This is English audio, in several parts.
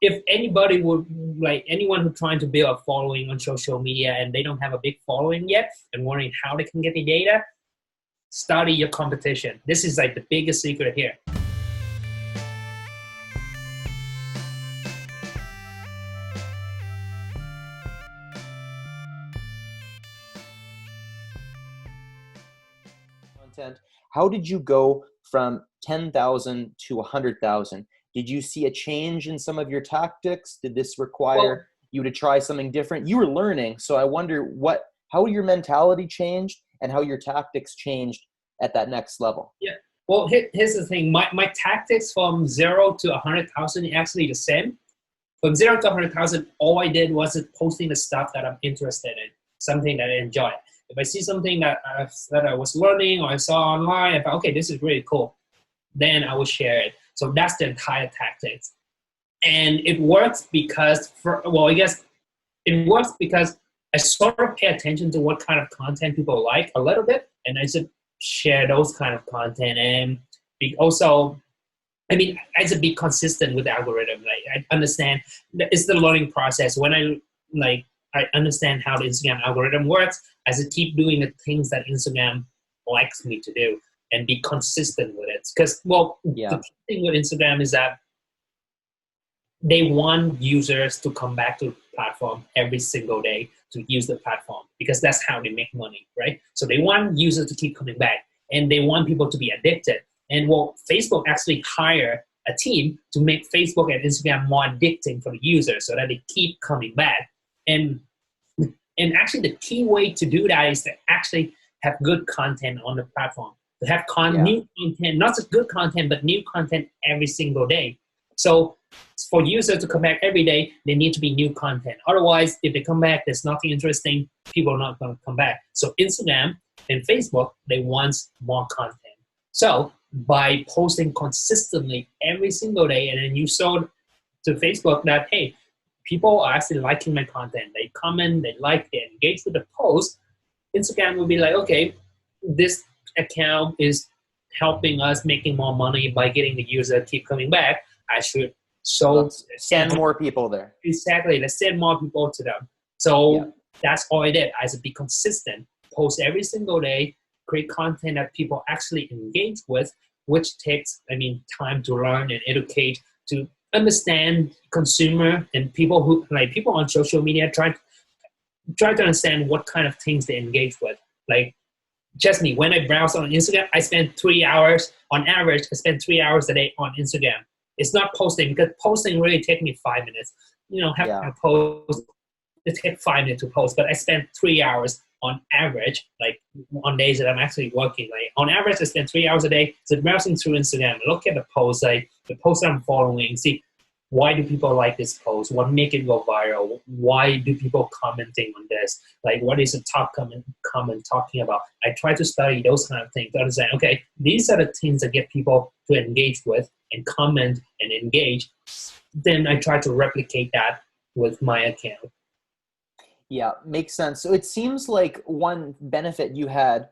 if anybody would like anyone who's trying to build a following on social media and they don't have a big following yet and wondering how they can get the data, study your competition. This is like the biggest secret here. Content. How did you go from 10,000 to 100,000? Did you see a change in some of your tactics? Did this require you to try something different? You were learning, so I wonder how your mentality changed and how your tactics changed at that next level. Yeah. Well, here's the thing. My tactics from 0 to 100,000 is actually the same. From 0 to 100,000, all I did was posting the stuff that I'm interested in, something that I enjoy. If I see something that I was learning or I saw online, I thought, okay, this is really cool, then I will share it. So that's the entire tactics. And it works because, it works because I sort of pay attention to what kind of content people like a little bit, and I just share those kind of content. And also, I just be consistent with the algorithm. Like, I understand it's the learning process. When I understand how the Instagram algorithm works, I just keep doing the things that Instagram likes me to do and be consistent with it. Because, the thing with Instagram is that they want users to come back to the platform every single day to use the platform, because that's how they make money, right? So they want users to keep coming back, and they want people to be addicted. And Facebook actually hire a team to make Facebook and Instagram more addicting for the users so that they keep coming back. And actually the key way to do that is to actually have good content on the platform. To have new content, not just good content, but new content every single day. So for users to come back every day, they need to be new content. Otherwise, if they come back, there's nothing interesting, people are not going to come back. So Instagram and Facebook, they want more content. So by posting consistently every single day, and then you show to Facebook that, hey, people are actually liking my content. They comment, they like, they engage with the post. Instagram will be like, okay, this account is helping us making more money by getting the user to keep coming back. I should send more people there. Exactly. Let's send more people to them. So that's all I did. I just be consistent, post every single day, create content that people actually engage with, which takes, time to learn and educate, to understand consumer and people on social media, try to understand what kind of things they engage with. Like, just me, when I browse on Instagram, I spend 3 hours on average. I spend 3 hours a day on Instagram. It's not posting, because posting really takes me 5 minutes. A post, it takes 5 minutes to post, but I spend 3 hours on average, like on days that I'm actually working. Like on average, I spend 3 hours a day just browsing through Instagram, look at the posts, like the posts I'm following, see why do people like this post, what make it go viral, why do people commenting on this, like what is the top comment talking about. I try to study those kind of things to understand, okay, these are the things that get people to engage with and comment and engage. Then I try to replicate that with my account. Yeah, makes sense. So it seems like one benefit you had,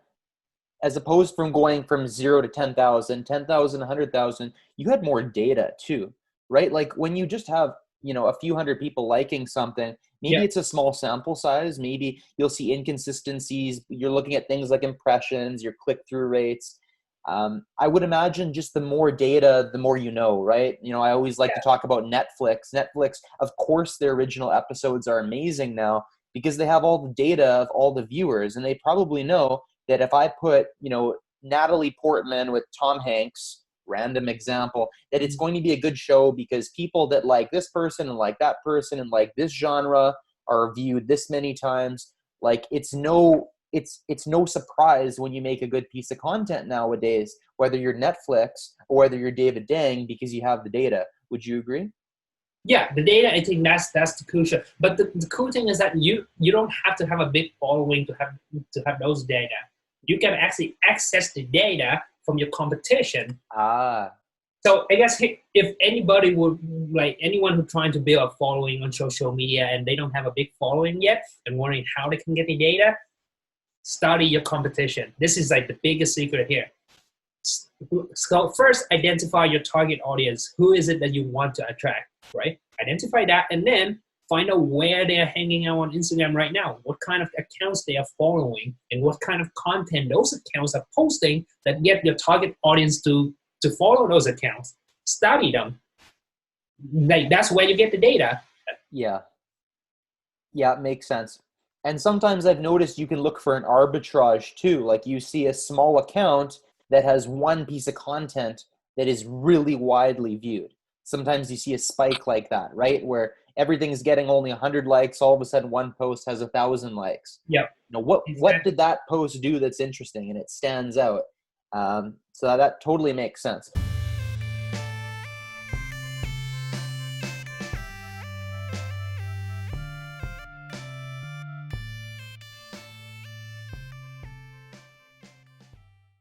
as opposed from going from 0 to 10,000, 10,000, 100,000, you had more data too, right? Like when you just have, a few hundred people liking something, maybe it's a small sample size. Maybe you'll see inconsistencies. You're looking at things like impressions, your click-through rates. I would imagine just the more data, the more you know, right? I always like to talk about Netflix. Netflix, of course, their original episodes are amazing now because they have all the data of all the viewers, and they probably know that if I put, Natalie Portman with Tom Hanks, random example, that it's going to be a good show because people that like this person and like that person and like this genre are viewed this many times. Like it's no surprise when you make a good piece of content nowadays, whether you're Netflix or whether you're David Dang, because you have the data. Would you agree? Yeah, the data, I think that's the crucial. But the cool thing is that you don't have to have a big following to have those data. You can actually access the data from your competition. So I guess if anybody anyone who's trying to build a following on social media and they don't have a big following yet and wondering how they can get the data, study your competition. This is like the biggest secret here. So first, identify your target audience. Who is it that you want to attract, right? Identify that, and then find out where they're hanging out on Instagram right now, what kind of accounts they are following, and what kind of content those accounts are posting that get your target audience to follow those accounts. Study them. Like, that's where you get the data. Yeah. Yeah, it makes sense. And sometimes I've noticed you can look for an arbitrage too. Like you see a small account that has one piece of content that is really widely viewed. Sometimes you see a spike like that, right? Where everything's getting only 100 likes, all of a sudden one post has 1,000 likes. Yep. You know, what Exactly. did that post do that's interesting and it stands out? So that totally makes sense.